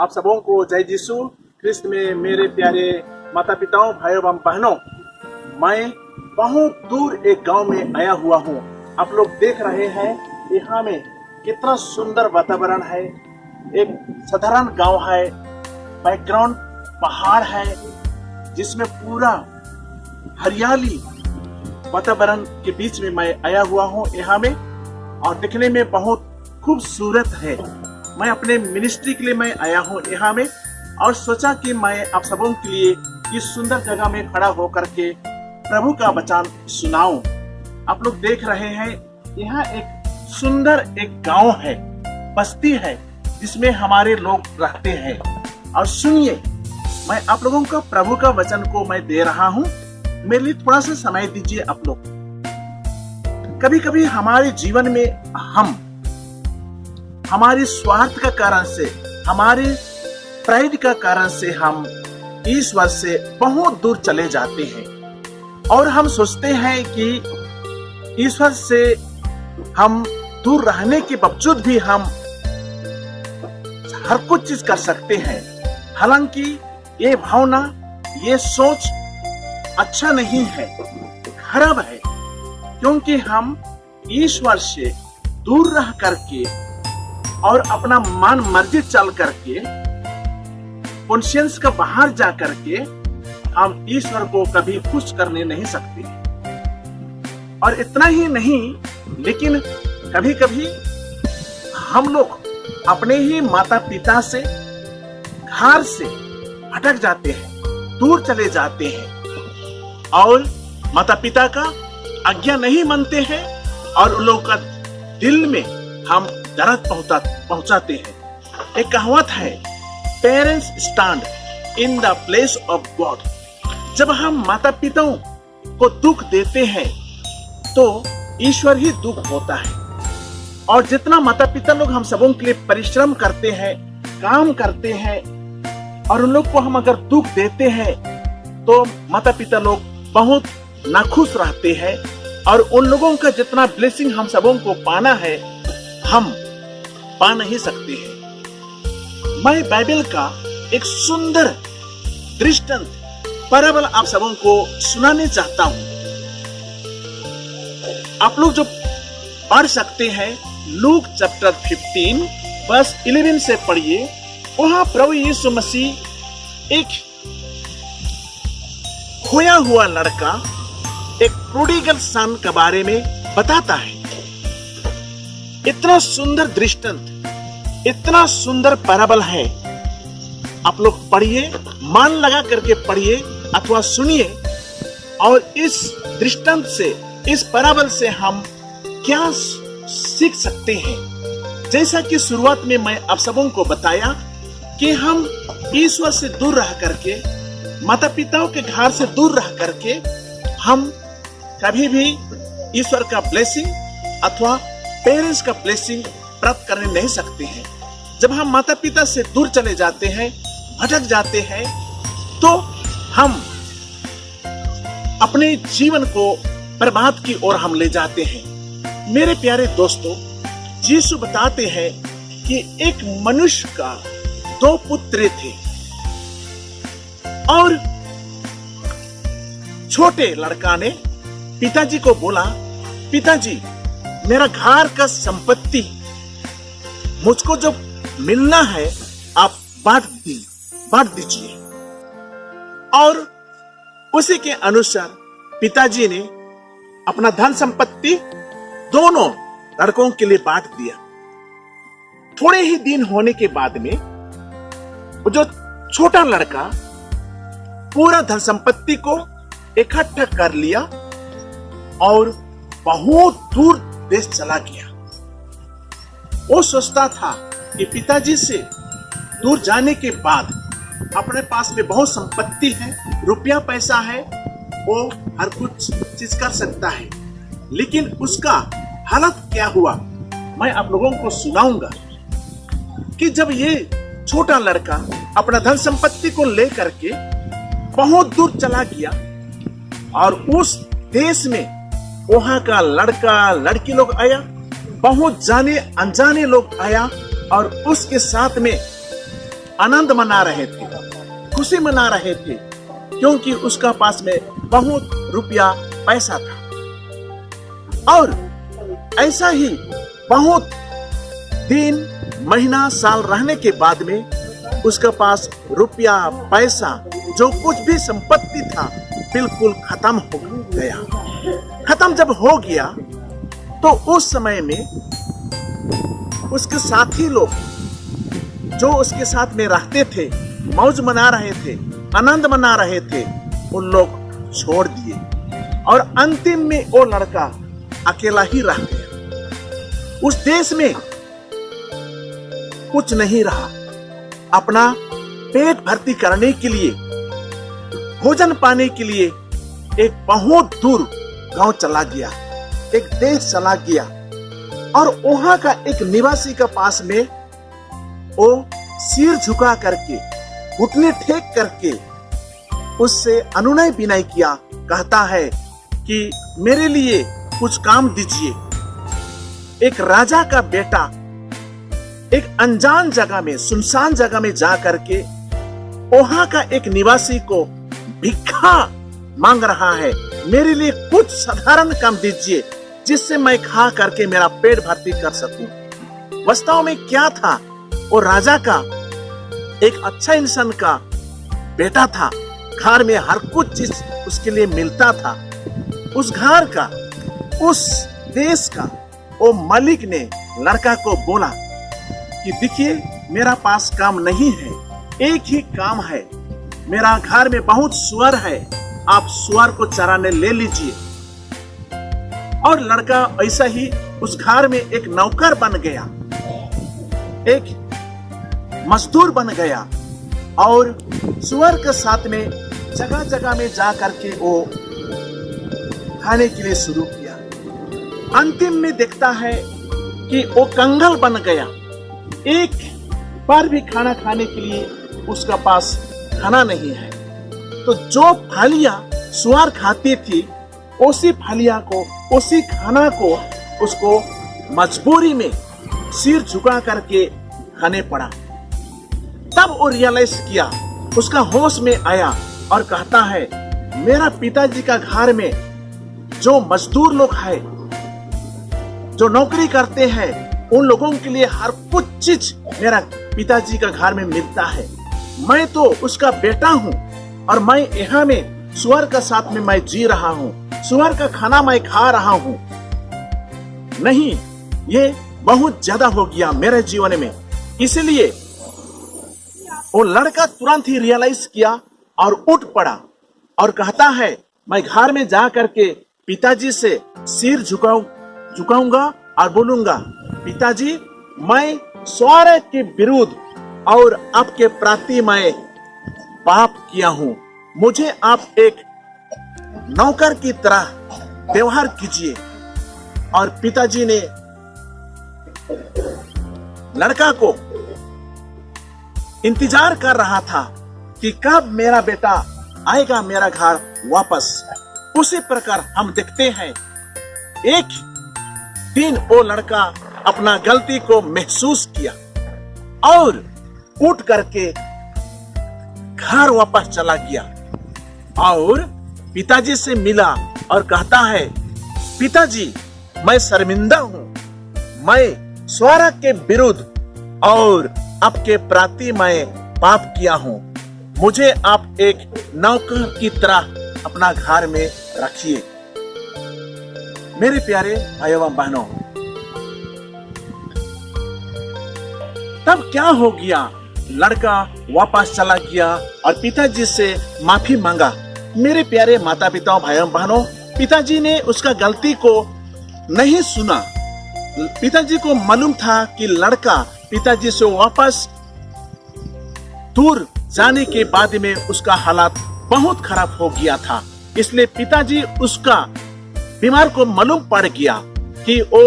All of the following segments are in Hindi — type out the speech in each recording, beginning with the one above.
आप सबों को जय यीशु ख्रिस्त में। मेरे प्यारे माता पिताओं, भाइयों एवं बहनों, मैं बहुत दूर एक गांव में आया हुआ हूं। आप लोग देख रहे हैं यहाँ में कितना सुंदर वातावरण है। एक साधारण गांव है, बैकग्राउंड पहाड़ है जिसमें पूरा हरियाली वातावरण के बीच में मैं आया हुआ हूँ यहाँ में, और दिखने में बहुत खूबसूरत है। मैं अपने मिनिस्ट्री के लिए मैं आया हूँ यहाँ में, और सोचा कि मैं आप सबों के लिए इस सुंदर जगह में खड़ा होकर के प्रभु का वचन सुनाऊं। आप लोग देख रहे हैं यहाँ एक सुंदर एक गांव है, बस्ती है जिसमें हमारे लोग रहते हैं। और सुनिए, मैं आप लोगों को प्रभु का वचन को मैं दे रहा हूँ। मेरे लिए थोड़ा सा समय दीजिए आप लोग। कभी कभी हमारे जीवन में हम हमारी स्वार्थ का कारण से, हमारे प्राइड का कारण से हम ईश्वर से बहुत दूर चले जाते हैं, और हम सोचते हैं कि ईश्वर से हम दूर रहने के बावजूद भी हम हर कुछ चीज कर सकते हैं। हालांकि ये भावना, ये सोच अच्छा नहीं है, खराब है, क्योंकि हम ईश्वर से दूर रह करके और अपना मन मर्जी चल करके, कॉन्शियंस का बाहर जा करके हम ईश्वर को कभी खुश करने नहीं सकते। और इतना ही नहीं, लेकिन कभी कभी हम लोग अपने ही माता पिता से, घर से भटक जाते हैं, दूर चले जाते हैं, और माता पिता का आज्ञा नहीं मानते हैं, और उन लोगों का दिल में हम दर्द पहुंचाते हैं। एक कहावत है, parents stand in the place of God. जब हम माता पिताओं को दुख देते हैं तो ईश्वर ही दुख होता है। और जितना माता पिता लोग हम सबों के लिए परिश्रम करते हैं, काम करते हैं, और उन लोग को हम अगर दुख देते हैं तो माता पिता लोग बहुत नाखुश रहते हैं, और उन लोगों का जितना ब्लेसिंग हम सबों को पाना है, हम पा नहीं सकते हैं। मैं बाइबल का एक सुंदर दृष्टांत, पैराबल आप सबों को सुनाने चाहता हूं। आप लोग जो पढ़ सकते हैं, लूक चैप्टर 15 वर्स 11 से पढ़िए। वहां प्रभु यीशु मसीह एक खोया हुआ लड़का, एक प्रोडिगल सन के बारे में बताता है। इतना सुंदर दृष्टांत, इतना सुंदर पैराबल है। आप लोग पढ़िए, मन लगा करके पढ़िए अथवा सुनिए, और इस दृष्टांत से, इस पैराबल से हम क्या सीख सकते हैं। जैसा कि शुरुआत में मैं आप सबों को बताया कि हम ईश्वर से दूर रह करके, माता पिताओं के घर से दूर रह करके, हम कभी भी ईश्वर का ब्लेसिंग अथवा पेरेंट्स का ब्लेसिंग प्राप्त करने नहीं सकते हैं। जब हम माता पिता से दूर चले जाते हैं, भटक जाते हैं, तो हम अपने जीवन को बर्बाद की ओर हम ले जाते हैं। मेरे प्यारे दोस्तों, यीशु बताते हैं कि एक मनुष्य का 2 पुत्र थे, और छोटे लड़का ने पिताजी को बोला, पिताजी, मेरा घर का संपत्ति मुझको जो मिलना है आप बांट दीजिए। और उसी के अनुसार पिताजी ने अपना धन संपत्ति दोनों लड़कों के लिए बांट दिया। थोड़े ही दिन होने के बाद में वो जो छोटा लड़का पूरा धन संपत्ति को इकट्ठा कर लिया और बहुत दूर देश चला गया। वो सोचता था कि पिताजी से दूर जाने के बाद अपने पास में बहुत संपत्ति है, रुपया पैसा है, वो हर कुछ चीज कर सकता है। लेकिन उसका हालत क्या हुआ, मैं आप लोगों को सुनाऊंगा। कि जब ये छोटा लड़का अपना धन संपत्ति को लेकर के बहुत दूर चला गया, और उस देश में वहां का लड़का लड़की लोग आया, बहुत जाने अनजाने लोग आया, और उसके साथ में आनंद मना रहे थे, खुशी मना रहे थे, क्योंकि उसका पास में बहुत रुपया पैसा था। और ऐसा ही बहुत दिन, महीना, साल रहने के बाद में उसके पास रुपया पैसा जो कुछ भी संपत्ति था बिल्कुल खत्म हो गया। खत्म जब हो गया तो उस समय में उसके साथी लोग जो उसके साथ में रहते थे, मौज मना रहे थे, आनंद मना रहे थे, उन लोग छोड़ दिए और अंतिम में वो लड़का अकेला ही रह गया। उस देश में कुछ नहीं रहा। अपना पेट भर्ती करने के लिए, भोजन पाने के लिए एक बहुत दूर गांव चला गया, एक देश चला गया और वहां का एक निवासी के पास में वो सिर झुका करके, घुटने टेक करके उससे अनुनय विनय किया। कहता है कि मेरे लिए कुछ काम दीजिए। एक राजा का बेटा एक अनजान जगह में, सुनसान जगह में जा करके वहां का एक निवासी को भिक्षा मांग रहा है, मेरे लिए कुछ साधारण काम दीजिए जिससे मैं खा करके मेरा पेट भर्ती कर सकूं। वास्तव में क्या था, वो राजा का एक अच्छा इंसान का बेटा था। घर में हर कुछ चीज उसके लिए मिलता था। उस घर का, उस देश का वो मालिक ने लड़का को बोला कि देखिए मेरा पास काम नहीं है, एक ही काम है, मेरा घर में बहुत सुअर है, आप सुअर को चराने ले लीजिए। और लड़का ऐसा ही उस घर में एक नौकर बन गया, एक मजदूर बन गया और सुअर के साथ में जगह जगह में जा करके वो खाने के लिए शुरू किया। अंतिम में देखता है कि वो कंगाल बन गया। एक बार भी खाना खाने के लिए उसका पास खाना नहीं है। तो जो फलियां सुअर खाती थी, उसी फलियां को, उसी खाना को उसको मजबूरी में सिर झुका करके खाने पड़ा। तब वो रियलाइज किया, उसका होश में आया और कहता है मेरा पिताजी का घर में जो मजदूर लोग हैं, जो नौकरी करते हैं, उन लोगों के लिए हर कुछ चीज मेरा पिताजी का घर में मिलता है। मैं तो उसका बेटा हूँ और मैं यहाँ में सुअर का साथ में मैं जी रहा हूँ, सुअर का खाना मैं खा रहा हूँ। नहीं, ये बहुत ज्यादा हो गया मेरे जीवन में। इसलिए वो लड़का तुरंत ही रियलाइज किया और उठ पड़ा और कहता है मैं घर में जा करके पिताजी से सिर झुकाऊंगा और बोलूंगा, पिताजी मैं स्वर्ग के विरुद्ध और आपके प्रति मैं पाप किया हूँ, मुझे आप एक नौकर की तरह व्यवहार कीजिए। और पिताजी ने लड़का को इंतजार कर रहा था कि कब मेरा बेटा आएगा मेरा घर वापस। उसी प्रकार हम देखते हैं एक दिन वो लड़का अपना गलती को महसूस किया और उठ करके घर वापस चला गया और पिताजी से मिला और कहता है, पिताजी मैं शर्मिंदा हूँ, मैं स्वर्ग के विरुद्ध और आपके प्रति मैं पाप किया हूँ, मुझे आप एक नौकर की तरह अपना घर में रखिए। मेरे प्यारे भाइयों एवं बहनों, तब क्या हो गया, लड़का वापस चला गया और पिताजी से माफी मांगा। मेरे प्यारे माता पिताओं, भाइयों बहनों, पिताजी ने उसका गलती को नहीं सुना। पिताजी को मालूम था कि लड़का पिताजी से वापस दूर जाने के बाद में उसका हालात बहुत खराब हो गया था। इसलिए पिताजी उसका बीमार को मालूम पड़ गया कि वो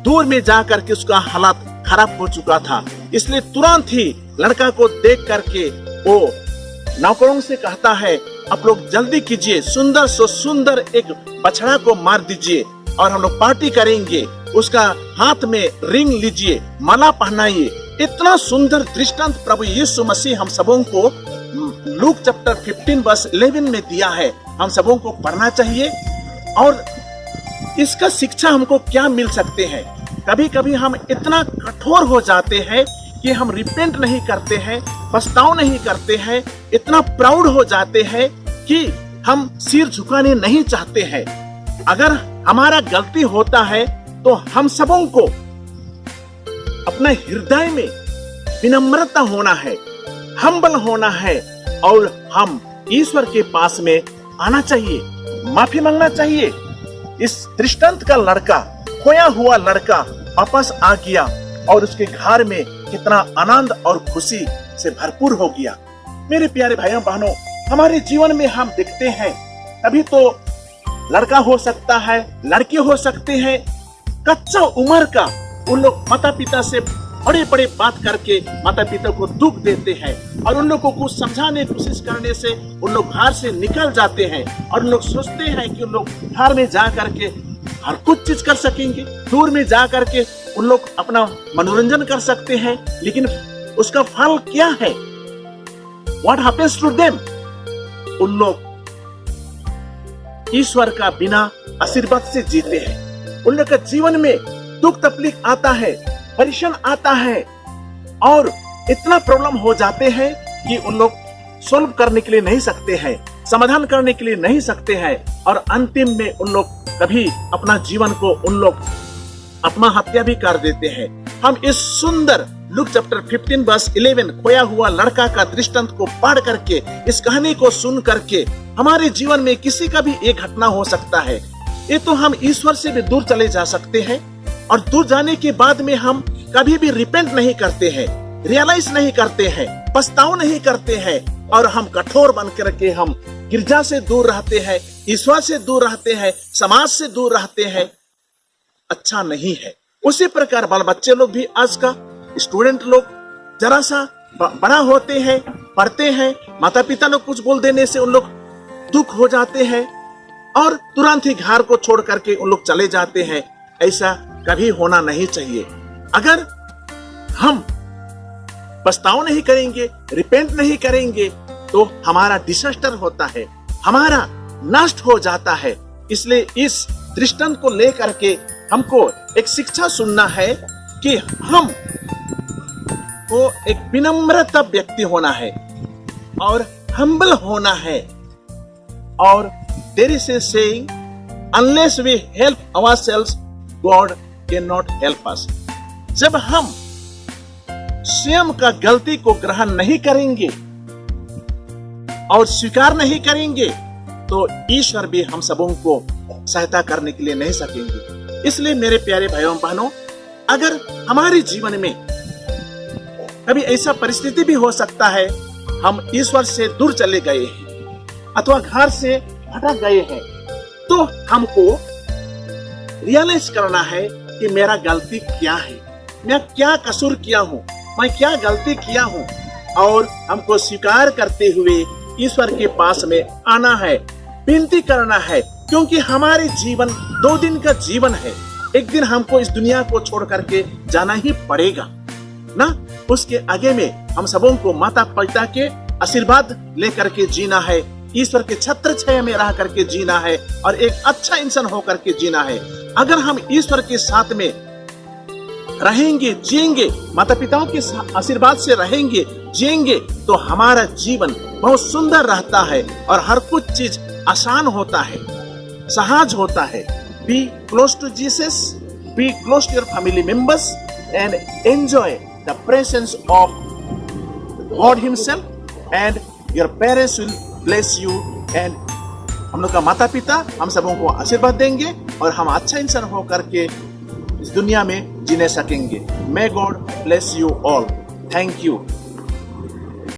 दूर में जाकर के उसका हालात खराब हो चुका था। इसलिए तुरंत ही लड़का को देख करके वो नौकरों से कहता है, आप लोग जल्दी कीजिए, सुंदर से सुंदर एक बछड़ा को मार दीजिए और हम लोग पार्टी करेंगे। उसका हाथ में रिंग लीजिए, माला पहनाइए इतना सुंदर दृष्टांत प्रभु यीशु मसीह हम सबों को लूक चैप्टर 15 वर्स 11 में दिया है। हम सबों को पढ़ना चाहिए और इसका शिक्षा हमको क्या मिल सकते हैं। कभी कभी हम इतना कठोर हो जाते हैं कि हम रिपेंट नहीं करते हैं, पछताव नहीं करते हैं, इतना प्राउड हो जाते हैं कि हम सिर झुकाने नहीं चाहते हैं। अगर हमारा गलती होता है तो हम सबों को अपना हृदय में विनम्रता होना है, हम्बल होना है और हम ईश्वर के पास में आना चाहिए, माफी मांगना चाहिए। इस दृष्टांत का लड़का, खोया हुआ लड़का वापस आ गया और उसके घर में कितना आनंद और खुशी से भरपूर हो गया। मेरे प्यारे भाइयों बहनों, हमारे जीवन में हम देखते हैं, कभी तो लड़का हो सकता है, लड़के हो सकते हैं, कच्चा उम्र का उन लोग माता पिता से बड़े बड़े बात करके माता पिता को दुख देते हैं और उन लोगों को कुछ समझाने की कोशिश करने से उन लोग घर से निकल जाते हैं और उन लोग सोचते हैं कि उन लोग घर में जा करके हर कुछ चीज कर सकेंगे, दूर में जा करके उन लोग अपना मनोरंजन कर सकते हैं, लेकिन उसका फल क्या है? What happens to them? उन लोग ईश्वर का बिना आशीर्वाद से जीते हैं। उन लोग का जीवन में दुख तकलीफ आता है, परेशान आता है और इतना प्रॉब्लम हो जाते हैं कि उन लोग सॉल्व करने के लिए नहीं सकते हैं, समाधान करने के लिए नहीं सकते हैं और अंतिम में उन लोग कभी अपना जीवन को उन लोग आत्महत्या भी कर देते हैं। हम इस सुंदर लूक चैप्टर 15 वर्स 11 खोया हुआ लड़का का दृष्टांत को पढ़ करके, इस कहानी को सुन करके हमारे जीवन में किसी का भी एक घटना हो सकता है। ये तो हम ईश्वर से भी दूर चले जा सकते हैं और दूर जाने के बाद में हम कभी भी रिपेंट नहीं करते हैं, रियलाइज नहीं करते हैं, पछताव नहीं करते हैं और हम कठोर बन करके हम गिरजा से दूर रहते हैं, ईश्वर से दूर रहते हैं, समाज से दूर रहते हैं। अच्छा नहीं है। उसी प्रकार बाल बच्चे लोग भी, आज का स्टूडेंट लोग जरा सा बड़ा होते हैं, पढ़ते हैं, माता पिता लोग कुछ बोल देने से उन लोग दुख हो जाते हैं और तुरंत ही घर को छोड़ करके उन लोग चले जाते हैं। ऐसा कभी होना नहीं चाहिए। अगर हम पछताव नहीं करेंगे, रिपेंट नहीं करेंगे तो हमारा डिजास्टर होता है, हमारा नष्ट हो जाता है। इसलिए इस दृष्टांत को लेकर के हमको एक शिक्षा सुनना है कि हम को एक विनम्रता व्यक्ति होना है और हम्बल होना है। और there is a saying, unless we help ourselves God can not help us. जब हम स्वयं का गलती को ग्रहण नहीं करेंगे और स्वीकार नहीं करेंगे तो ईश्वर भी हम सबों को सहायता करने के लिए नहीं सकेंगे। इसलिए मेरे प्यारे भाइयों बहनों, अगर हमारे जीवन में कभी ऐसा परिस्थिति भी हो सकता है, हम ईश्वर से दूर चले गए हैं अथवा घर से भटक गए हैं, तो हमको रियलाइज करना है कि मेरा गलती क्या है, मैं क्या कसूर किया हूँ, मैं क्या गलती किया हूँ और हमको स्वीकार करते हुए ईश्वर के पास में आना है, विनती करना है। क्योंकि हमारे जीवन 2 दिन का जीवन है, एक दिन हमको इस दुनिया को छोड़ करके जाना ही पड़ेगा ना। उसके आगे में हम सबों को माता पिता के आशीर्वाद लेकर के जीना है, ईश्वर के छत्र छाया में रह करके जीना है और एक अच्छा इंसान होकर के जीना है। अगर हम ईश्वर के साथ में रहेंगे, जिएंगे, माता पिताओं के आशीर्वाद से रहेंगे, जिएंगे, तो हमारा जीवन बहुत सुंदर रहता है और हर कुछ चीज आसान होता है, सहज होता है। Be close to Jesus, be close to your family members and enjoy the presence of God himself, and your parents will bless you, and हम लोग का माता पिता हम सबों को आशीर्वाद देंगे और हम अच्छा इंसान होकर के इस दुनिया में जीने सकेंगे। May God bless you all. Thank you.